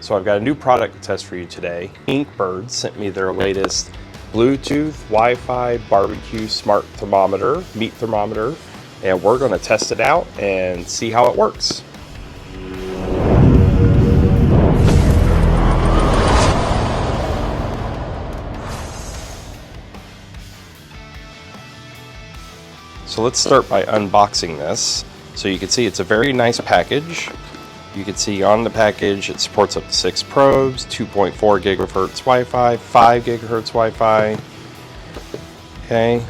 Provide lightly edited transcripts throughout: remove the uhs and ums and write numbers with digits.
So I've got a new product to test for you today. INKBIRD sent me their latest Bluetooth, Wi-Fi, barbecue smart thermometer, meat thermometer, and we're going to test it out and see how it works. So let's start by unboxing this. So you can see it's a very nice package. You can see on the package it supports up to 6 probes, 2.4 gigahertz Wi-Fi, 5 gigahertz Wi-Fi. Okay,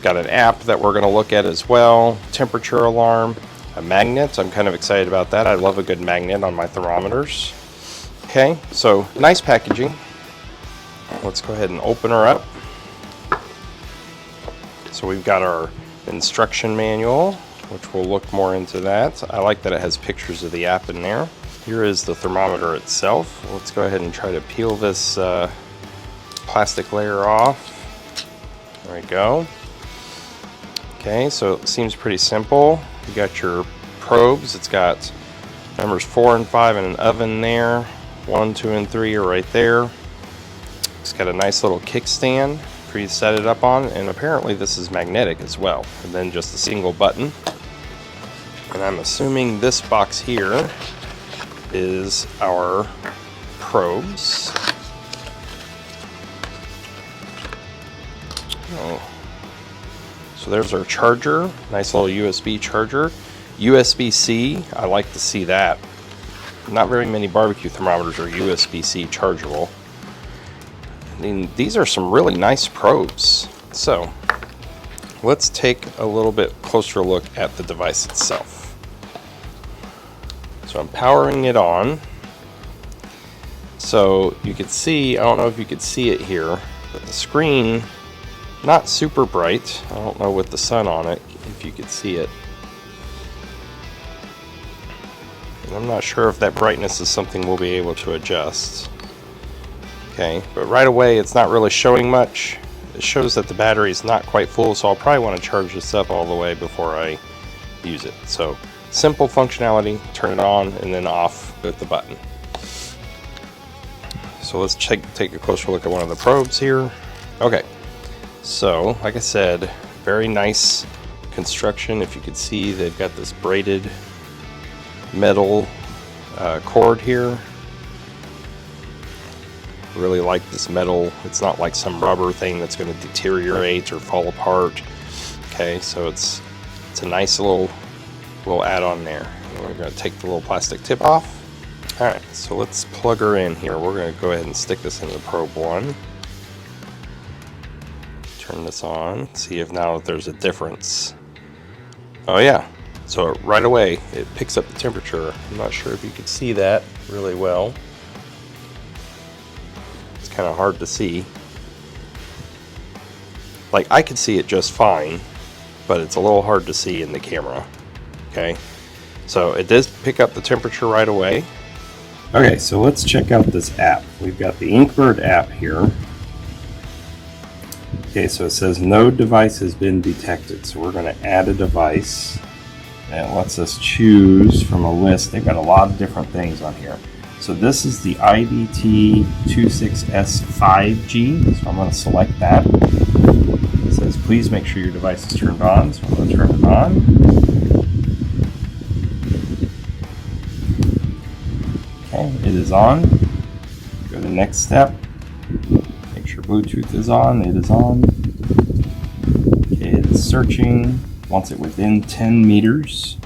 got an app that we're going to look at as well, temperature alarm, a magnet. I'm kind of excited about that. I love a good magnet on my thermometers. Okay, so nice packaging. Let's go ahead and open her up. So we've got our instruction manual, which we'll look more into that. I like that it has pictures of the app in there. Here is the thermometer itself. Let's go ahead and try to peel this plastic layer off. There we go. Okay, so it seems pretty simple. You got your probes. It's got numbers 4 and 5 and an oven there. 1, 2, and 3 are right there. It's got a nice little kickstand for you to set it up on, and apparently this is magnetic as well. And then just a single button. And I'm assuming this box here is our probes. Oh. So there's our charger, nice little USB charger. USB-C, I like to see that. Not very many barbecue thermometers are USB-C chargeable. I mean, these are some really nice probes. So let's take a little bit closer look at the device itself. So I'm powering it on. So you can see, I don't know if you could see it here, but the screen, not super bright. I don't know with the sun on it, if you could see it. And I'm not sure if that brightness is something we'll be able to adjust. Okay, but right away it's not really showing much. It shows that the battery is not quite full, so I'll probably want to charge this up all the way before I use it. So simple functionality, turn it on and then off with the button. So let's take a closer look at one of the probes here. Okay, so like I said, very nice construction. If you could see, they've got this braided metal cord here. Really like this metal. It's not like some rubber thing that's going to deteriorate or fall apart. Okay, so it's a nice little add-on there. We're going to take the little plastic tip off. All right, so let's plug her in here. We're going to go ahead and stick this into probe 1. Turn this on. See if now there's a difference. Oh yeah. So right away it picks up the temperature. I'm not sure if you could see that really well. Kind of hard to see. Like, I could see it just fine, but it's a little hard to see in the camera. Okay, so it does pick up the temperature right away. Okay, so let's check out this app. We've got the INKBIRD app here. Okay, so it says no device has been detected, so we're going to add a device, and it lets us choose from a list. They've got a lot of different things on here. So this is the IBT-26S 5G, so I'm going to select that. It says please make sure your device is turned on, so I'm going to turn it on. Okay, it is on. Go to the next step. Make sure Bluetooth is on. It is on. Okay, it's searching. Wants it within 10 meters.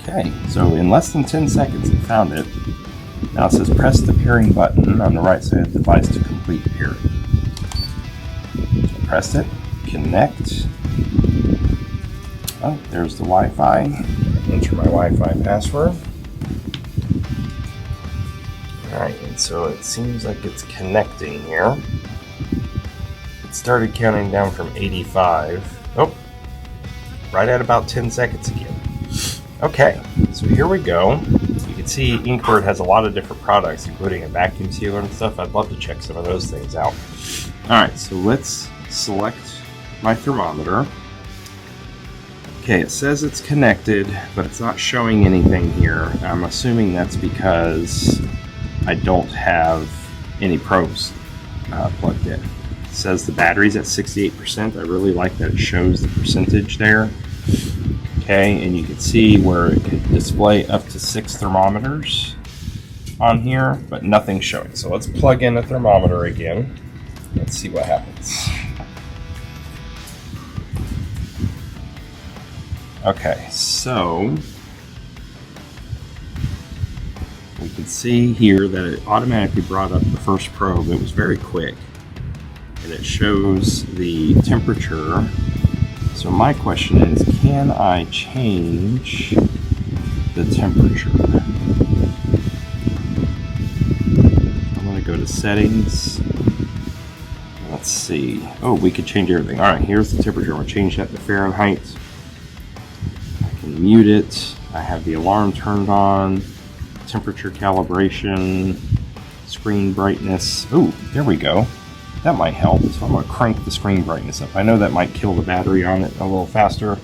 Okay, so in less than 10 seconds it found it. Now it says press the pairing button on the right side of the device to complete pairing. So press it, connect. Oh, there's the Wi-Fi. Enter my Wi-Fi password. Alright, and so it seems like it's connecting here. It started counting down from 85. Oh, right at about 10 seconds again. Okay, so here we go. You can see INKBIRD has a lot of different products, including a vacuum sealer and stuff. I'd love to check some of those things out. All right, so let's select my thermometer. Okay, it says it's connected, but it's not showing anything here. I'm assuming that's because I don't have any probes plugged in. It says the battery's at 68%. I really like that it shows the percentage there. Okay, and you can see where it could display up to 6 thermometers on here, but nothing's showing. So let's plug in a thermometer again. Let's see what happens. Okay, so we can see here that it automatically brought up the first probe. It was very quick, and it shows the temperature. So my question is, can I change the temperature? I'm going to go to settings. Let's see. Oh, we could change everything. All right, here's the temperature. I'm going to change that to Fahrenheit. Mute it. I have the alarm turned on, temperature calibration, screen brightness. Oh, there we go. That might help. So I'm going to crank the screen brightness up. I know that might kill the battery on it a little faster,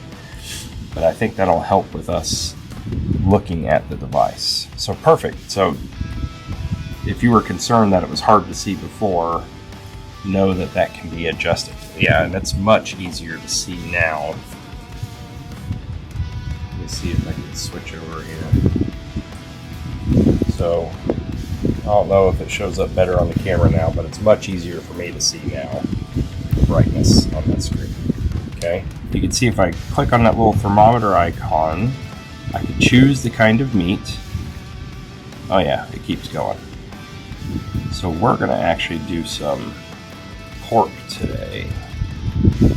but I think that'll help with us looking at the device. So perfect. So if you were concerned that it was hard to see before, know that that can be adjusted. Yeah, and it's much easier to see now. See if I can switch over here. So I don't know if it shows up better on the camera now, but it's much easier for me to see now the brightness on that screen. Okay, you can see if I click on that little thermometer icon, I can choose the kind of meat. Oh yeah, it keeps going. So we're going to actually do some pork today.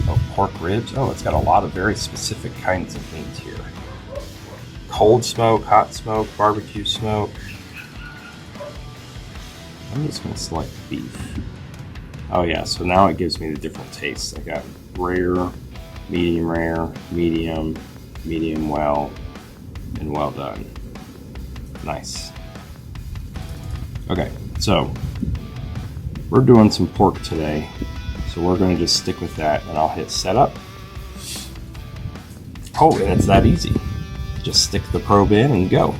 Oh, pork ribs. Oh, it's got a lot of very specific kinds of meat here. Cold smoke, hot smoke, barbecue smoke. I'm just going to select beef. Oh yeah, so now it gives me the different tastes. I got rare, medium, medium well, and well done. Nice. Okay, so we're doing some pork today. So we're going to just stick with that, and I'll hit setup. Oh, and it's that easy. Just stick the probe in and go.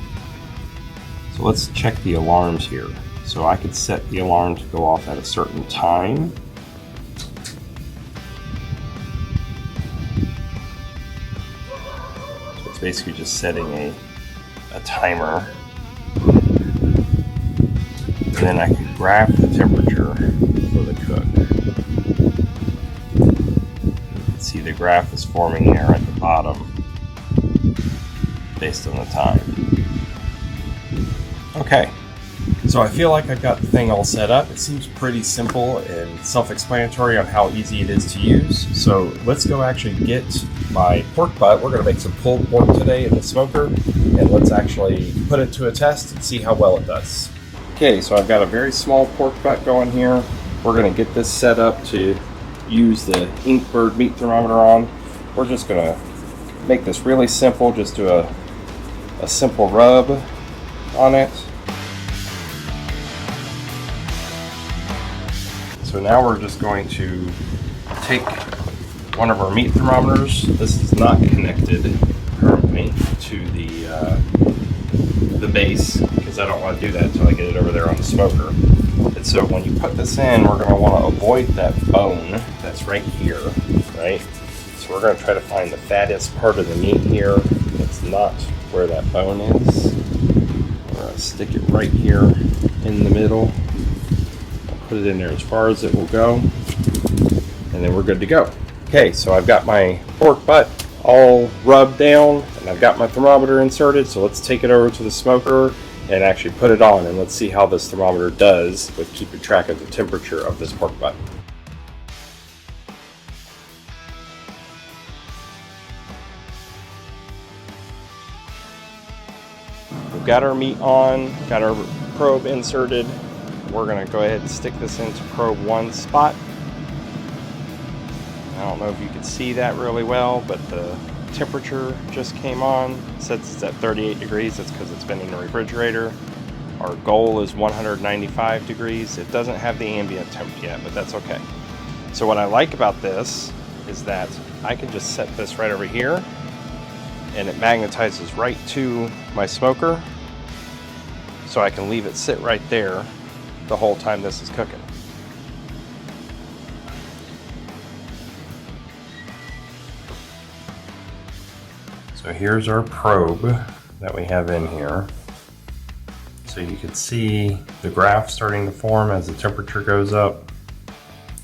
So let's check the alarms here. So I could set the alarm to go off at a certain time. So it's basically just setting a timer. And then I can graph the temperature for the cook. You can see the graph is forming there at the bottom, based on the time. Okay, so I feel like I've got the thing all set up. It seems pretty simple and self-explanatory on how easy it is to use. So let's go actually get my pork butt. We're going to make some pulled pork today in the smoker, and let's actually put it to a test and see how well it does. Okay, so I've got a very small pork butt going here. We're going to get this set up to use the INKBIRD meat thermometer on. We're just going to make this really simple. Just do a simple rub on it. So now we're just going to take one of our meat thermometers. This is not connected currently to the base, because I don't want to do that until I get it over there on the smoker. And so when you put this in, we're going to want to avoid that bone that's right here, right? So we're going to try to find the fattest part of the meat here. It's not where that bone is. We're going to stick it right here in the middle. I'll put it in there as far as it will go, and then we're good to go. Okay, so I've got my pork butt all rubbed down, and I've got my thermometer inserted, so let's take it over to the smoker and actually put it on, and let's see how this thermometer does with keeping track of the temperature of this pork butt. We've got our meat on, got our probe inserted. We're going to go ahead and stick this into probe 1 spot. I don't know if you can see that really well, but the temperature just came on. It says it's at 38 degrees. That's because it's been in the refrigerator. Our goal is 195 degrees. It doesn't have the ambient temp yet, but that's okay. So what I like about this is that I can just set this right over here, and it magnetizes right to my smoker, so I can leave it sit right there the whole time this is cooking. So here's our probe that we have in here. So you can see the graph starting to form as the temperature goes up.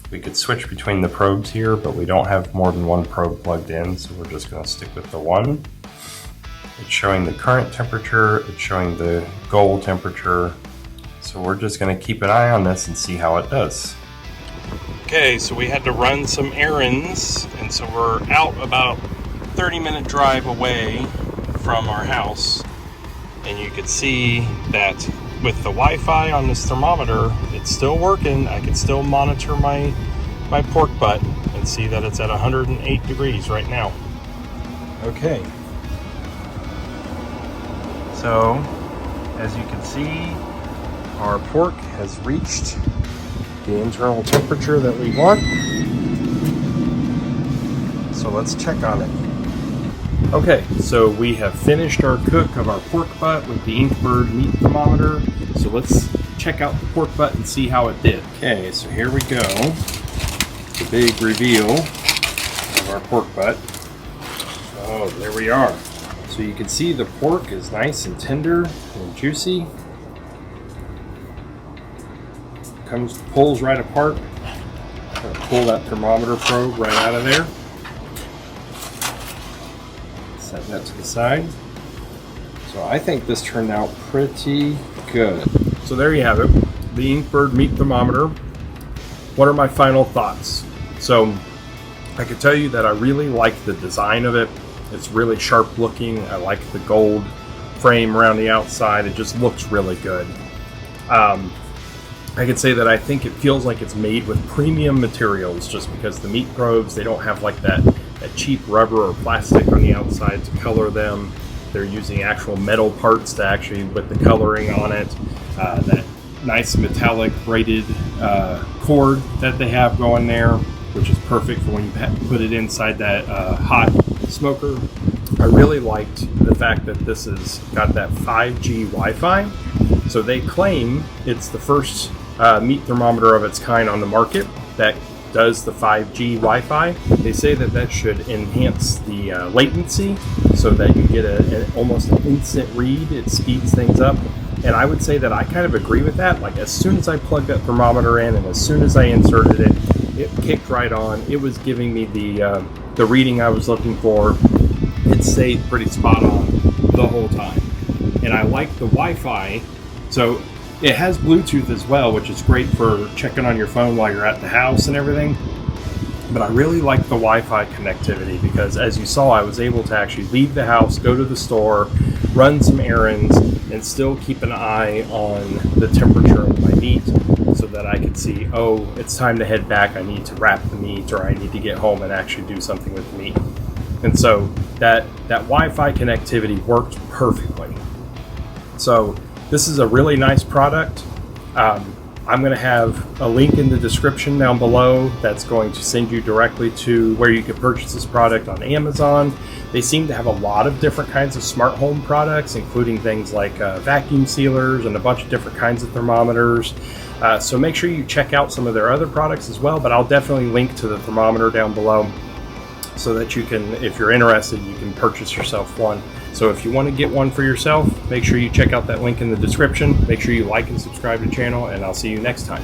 We could switch between the probes here, but we don't have more than one probe plugged in, so we're just going to stick with the one. It's showing the current temperature, it's showing the goal temperature, so we're just going to keep an eye on this and see how it does. Okay, so we had to run some errands, and so we're out about 30-minute drive away from our house, and you could see that with the Wi-Fi on this thermometer, it's still working. I can still monitor my pork butt and see that it's at 108 degrees right now. Okay. So, as you can see, our pork has reached the internal temperature that we want. So let's check on it. Okay, so we have finished our cook of our pork butt with the INKBIRD meat thermometer. So let's check out the pork butt and see how it did. Okay, so here we go. The big reveal of our pork butt. Oh, there we are. So you can see the pork is nice and tender and juicy. Pulls right apart. I'm gonna pull that thermometer probe right out of there. Set that to the side. So I think this turned out pretty good. So there you have it, the INKBIRD meat thermometer. What are my final thoughts? So I can tell you that I really like the design of it. It's really sharp looking. I like the gold frame around the outside. It just looks really good. I could say that I think it feels like it's made with premium materials, just because the meat probes, they don't have like that cheap rubber or plastic on the outside to color them. They're using actual metal parts to actually with the coloring on it. That nice metallic braided cord that they have going there, which is perfect for when you put it inside that hot smoker. I really liked the fact that this has got that 5G Wi-Fi. So they claim it's the first meat thermometer of its kind on the market that does the 5G Wi-Fi. They say that that should enhance the latency so that you get almost an instant read. It speeds things up. And I would say that I kind of agree with that. Like as soon as I plugged that thermometer in and as soon as I inserted it, it kicked right on. It was giving me the reading I was looking for. It stayed pretty spot on the whole time. And I like the Wi-Fi. So it has Bluetooth as well, which is great for checking on your phone while you're at the house and everything. But I really like the Wi-Fi connectivity because as you saw, I was able to actually leave the house, go to the store, run some errands, and still keep an eye on the temperature of my meat so that I could see, oh, it's time to head back. I need to wrap the meat or I need to get home and actually do something with the meat. And so that Wi-Fi connectivity worked perfectly. So this is a really nice product. I'm going to have a link in the description down below that's going to send you directly to where you can purchase this product on Amazon. They seem to have a lot of different kinds of smart home products, including things like vacuum sealers and a bunch of different kinds of thermometers. So make sure you check out some of their other products as well, but I'll definitely link to the thermometer down below so that you can, if you're interested, you can purchase yourself one. So if you want to get one for yourself, make sure you check out that link in the description. Make sure you like and subscribe to the channel, and I'll see you next time.